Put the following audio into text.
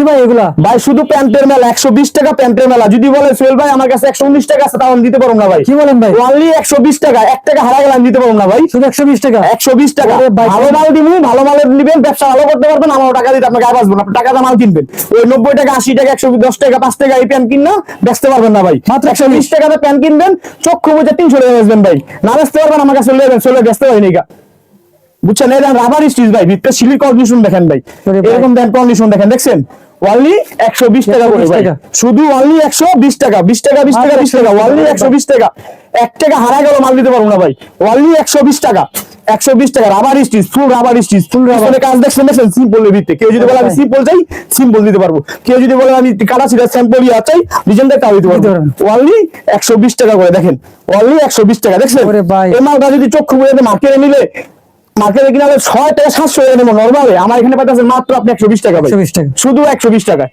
ভাই এগুলা? ভাই শুধু প্যান্টের মেলা 120 টাকা প্যান্টের মেলা। যদি বলে সোহেল ভাই আমার কাছে 119 টাকা আছে তাও আমি দিতে পারবো না ভাই। কি বলেন ভাই? অনলি 120 টাকা, 1 টাকা হারা গেলে আমি দিতে পারবো না ভাই। শুধু 120 টাকা? 120 টাকা। ভালো মাল দিবো, ভালো মাল নিবেন, ব্যবসা ভালো করতে পারবেন, আমার টাকা দিতে আপনাকে আবার আসবেন। আপনি টাকা দিয়ে মাল কিনবেন, ওই 90 টাকা 80 টাকা 110 টাকা 5 টাকা এই প্যান্ট কিনা বেচতে পারবেন না ভাই। মাত্র 120 টাকাতে প্যান্ট কিনবেন, চক্ষু বুঝে 300 টাকা বেচবেন ভাই। না বেচতে পারবেন আমার কাছে চলে যাবেন, চলে বেচতে পারেন না। বুঝছেন? এই রাবার স্টিচ ভাই, ভিতরে সিলিক কন্ডিশন দেখেন ভাই, এরকম দেন কন্ডিশন দেখেন, দেখছেন? অনলি 120 টাকা করে ভাই, শুধু অনলি 120 টাকা, 20 টাকা 20 টাকা 20 টাকা, অনলি 120 টাকা। 1 টাকা হারা গেল মাল দিতে পারবো না ভাই। অনলি 120 টাকা, 120 টাকা রাবার স্টিচ, ফুল রাবার স্টিচ, ফুল রাবার কাজ দেখছেন, দেখছেন সিম্পল এর ভিতরে। কেউ যদি বলে আমি সিম্পল চাই, সিম্পল দিতে পারবো। কেউ যদি বলে আমি কাটা ছিটা স্যাম্পল ইয়া চাই, ডিজাইনটা তাও দিতে পারবো। অনলি 120 টাকা করে দেখেন, অনলি 120 টাকা, দেখছেন? এই মালটা যদি চক্ষু বুঝে মার্কেটে নিলে, মার্কেটে কিনা 6 টাকা 700 টাকা নেবো নরমালে, আমার এখানে পাইতেছেন মাত্র আপনি 120 টাকা ভাই, শুধু 120 টাকা।